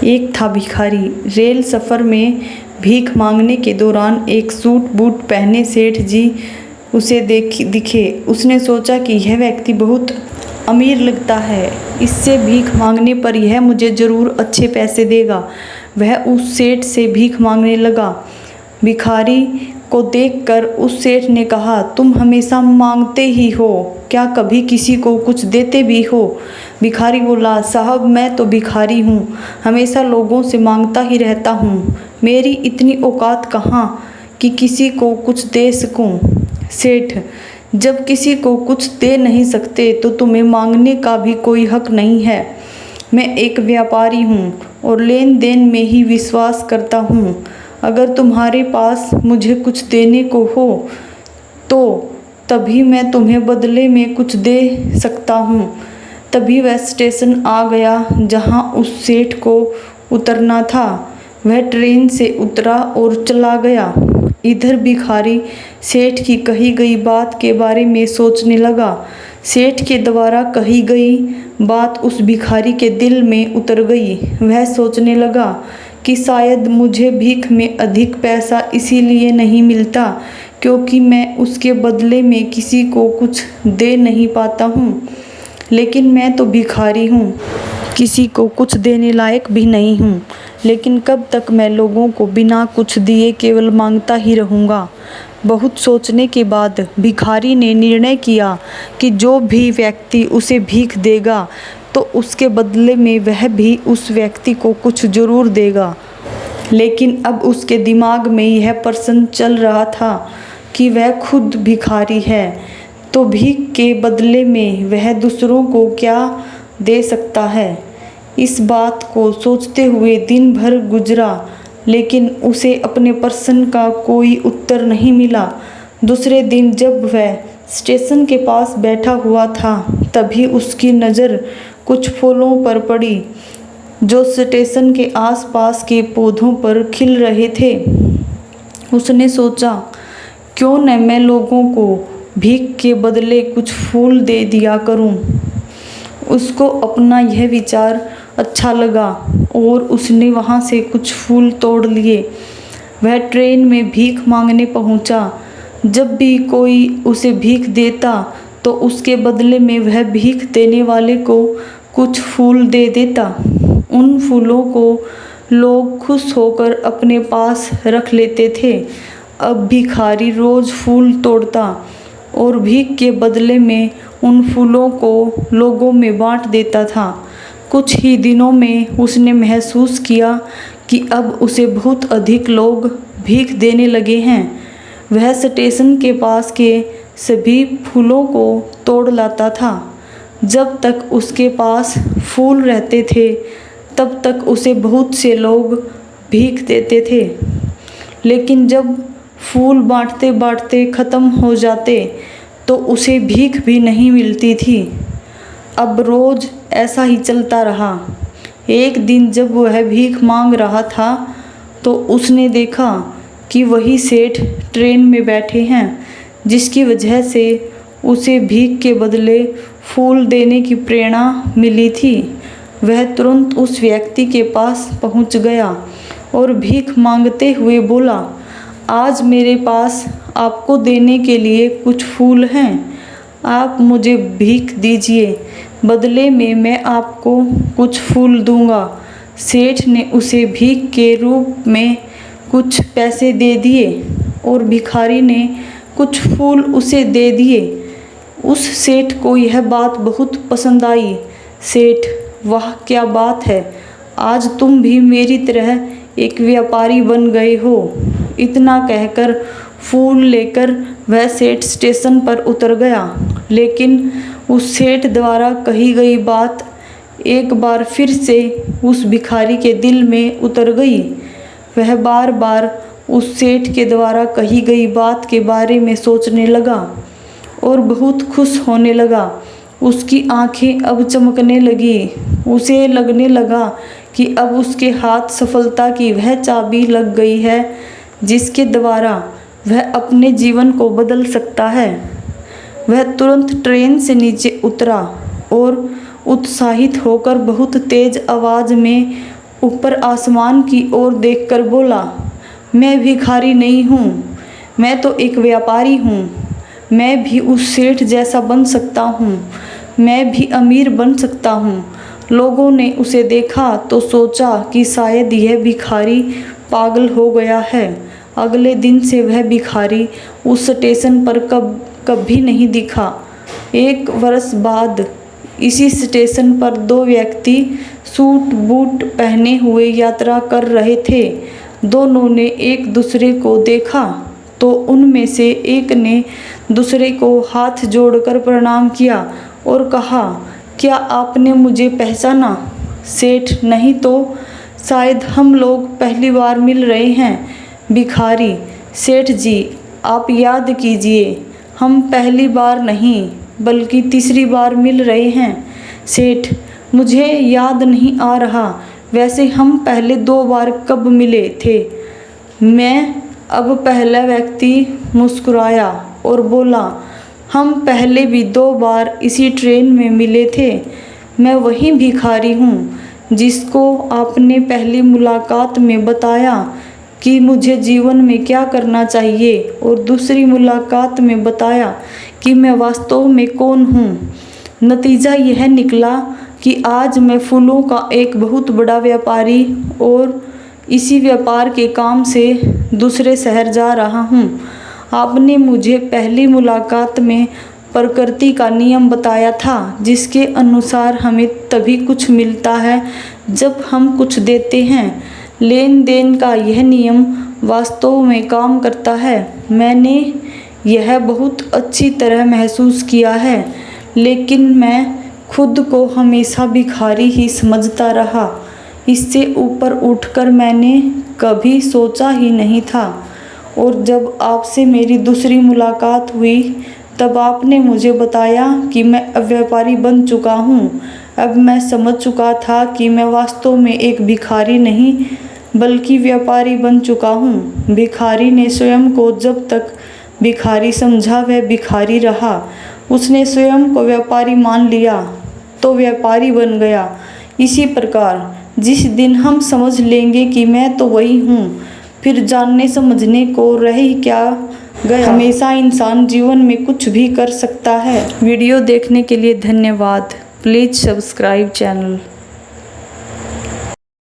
एक था भिखारी। रेल सफ़र में भीख मांगने के दौरान एक सूट बूट पहने सेठ जी उसे दिखे। उसने सोचा कि यह व्यक्ति बहुत अमीर लगता है, इससे भीख मांगने पर यह मुझे ज़रूर अच्छे पैसे देगा। वह उस सेठ से भीख मांगने लगा। भिखारी को देखकर उस सेठ ने कहा, तुम हमेशा मांगते ही हो, क्या कभी किसी को कुछ देते भी हो? भिखारी बोला, साहब मैं तो भिखारी हूँ, हमेशा लोगों से मांगता ही रहता हूँ। मेरी इतनी औकात कहाँ कि किसी को कुछ दे सकूँ। सेठ, जब किसी को कुछ दे नहीं सकते तो तुम्हें मांगने का भी कोई हक नहीं है। मैं एक व्यापारी हूँ और लेन देन में ही विश्वास करता हूँ। अगर तुम्हारे पास मुझे कुछ देने को हो तो तभी मैं तुम्हें बदले में कुछ दे सकता हूँ। तभी वह स्टेशन आ गया जहाँ उस सेठ को उतरना था। वह ट्रेन से उतरा और चला गया। इधर भिखारी सेठ की कही गई बात के बारे में सोचने लगा। सेठ के द्वारा कही गई बात उस भिखारी के दिल में उतर गई। वह सोचने लगा कि शायद मुझे भीख में अधिक पैसा इसीलिए नहीं मिलता क्योंकि मैं उसके बदले में किसी को कुछ दे नहीं पाता हूँ। लेकिन मैं तो भिखारी हूँ, किसी को कुछ देने लायक भी नहीं हूँ। लेकिन कब तक मैं लोगों को बिना कुछ दिए केवल मांगता ही रहूँगा। बहुत सोचने के बाद भिखारी ने निर्णय किया कि जो भी व्यक्ति उसे भीख देगा तो उसके बदले में वह भी उस व्यक्ति को कुछ ज़रूर देगा। लेकिन अब उसके दिमाग में यह प्रश्न चल रहा था कि वह खुद भिखारी है तो भीख के बदले में वह दूसरों को क्या दे सकता है। इस बात को सोचते हुए दिन भर गुजरा लेकिन उसे अपने प्रश्न का कोई उत्तर नहीं मिला। दूसरे दिन जब वह स्टेशन के पास बैठा हुआ था तभी उसकी नज़र कुछ फूलों पर पड़ी जो स्टेशन के आसपास के पौधों पर खिल रहे थे। उसने सोचा, क्यों न मैं लोगों को भीख के बदले कुछ फूल दे दिया करूं। उसको अपना यह विचार अच्छा लगा और उसने वहां से कुछ फूल तोड़ लिए। वह ट्रेन में भीख मांगने पहुंचा। जब भी कोई उसे भीख देता तो उसके बदले में वह भीख देने वाले को कुछ फूल दे देता। उन फूलों को लोग खुश होकर अपने पास रख लेते थे। अब भिखारी रोज़ फूल तोड़ता और भीख के बदले में उन फूलों को लोगों में बांट देता था। कुछ ही दिनों में उसने महसूस किया कि अब उसे बहुत अधिक लोग भीख देने लगे हैं। वह स्टेशन के पास के सभी फूलों को तोड़ लाता था। जब तक उसके पास फूल रहते थे तब तक उसे बहुत से लोग भीख देते थे। लेकिन जब फूल बांटते बांटते ख़त्म हो जाते तो उसे भीख भी नहीं मिलती थी। अब रोज़ ऐसा ही चलता रहा। एक दिन जब वह भीख मांग रहा था तो उसने देखा कि वही सेठ ट्रेन में बैठे हैं जिसकी वजह से उसे भीख के बदले फूल देने की प्रेरणा मिली थी। वह तुरंत उस व्यक्ति के पास पहुंच गया और भीख मांगते हुए बोला, आज मेरे पास आपको देने के लिए कुछ फूल हैं, आप मुझे भीख दीजिए, बदले में मैं आपको कुछ फूल दूंगा। सेठ ने उसे भीख के रूप में कुछ पैसे दे दिए और भिखारी ने कुछ फूल उसे दे दिए। उस सेठ को यह बात बहुत पसंद आई। सेठ, वाह क्या बात है, आज तुम भी मेरी तरह एक व्यापारी बन गए हो। इतना कहकर फूल लेकर वह सेठ स्टेशन पर उतर गया। लेकिन उस सेठ द्वारा कही गई बात एक बार फिर से उस भिखारी के दिल में उतर गई। वह बार बार उस सेठ के द्वारा कही गई बात के बारे में सोचने लगा और बहुत खुश होने लगा। उसकी आंखें अब चमकने लगी। उसे लगने लगा कि अब उसके हाथ सफलता की वह चाबी लग गई है जिसके द्वारा वह अपने जीवन को बदल सकता है। वह तुरंत ट्रेन से नीचे उतरा और उत्साहित होकर बहुत तेज आवाज़ में ऊपर आसमान की ओर देखकर बोला, मैं भिखारी नहीं हूँ, मैं तो एक व्यापारी हूँ। मैं भी उस सेठ जैसा बन सकता हूँ, मैं भी अमीर बन सकता हूँ। लोगों ने उसे देखा तो सोचा कि शायद यह भिखारी पागल हो गया है। अगले दिन से वह भिखारी उस स्टेशन पर कभी नहीं दिखा। 1 वर्ष बाद इसी स्टेशन पर 2 व्यक्ति सूट बूट पहने हुए यात्रा कर रहे थे। दोनों ने एक दूसरे को देखा तो उनमें से एक ने दूसरे को हाथ जोड़कर प्रणाम किया और कहा, क्या आपने मुझे पहचाना? सेठ, नहीं तो शायद हम लोग पहली बार मिल रहे हैं। भिखारी, सेठ जी आप याद कीजिए, हम पहली बार नहीं बल्कि तीसरी बार मिल रहे हैं। सेठ, मुझे याद नहीं आ रहा, वैसे हम पहले 2 बार कब मिले थे? मैं अब पहला व्यक्ति मुस्कुराया और बोला, हम पहले भी 2 बार इसी ट्रेन में मिले थे। मैं वही भिखारी हूँ जिसको आपने पहली मुलाकात में बताया कि मुझे जीवन में क्या करना चाहिए और दूसरी मुलाकात में बताया कि मैं वास्तव में कौन हूँ। नतीजा यह निकला कि आज मैं फूलों का एक बहुत बड़ा व्यापारी और इसी व्यापार के काम से दूसरे शहर जा रहा हूँ। आपने मुझे पहली मुलाकात में प्रकृति का नियम बताया था, जिसके अनुसार हमें तभी कुछ मिलता है जब हम कुछ देते हैं। लेन देन का यह नियम वास्तव में काम करता है। मैंने यह बहुत अच्छी तरह महसूस किया है, लेकिन मैं खुद को हमेशा भिखारी ही समझता रहा। इससे ऊपर उठकर मैंने कभी सोचा ही नहीं था। और जब आपसे मेरी दूसरी मुलाकात हुई तब आपने मुझे बताया कि मैं अब व्यापारी बन चुका हूँ। अब मैं समझ चुका था कि मैं वास्तव में एक भिखारी नहीं बल्कि व्यापारी बन चुका हूँ। भिखारी ने स्वयं को जब तक भिखारी समझा वह भिखारी रहा। उसने स्वयं को व्यापारी मान लिया तो व्यापारी बन गया। इसी प्रकार जिस दिन हम समझ लेंगे कि मैं तो वही हूँ, फिर जानने समझने को रह ही क्या गया। हमेशा इंसान जीवन में कुछ भी कर सकता है। वीडियो देखने के लिए धन्यवाद। Please subscribe channel.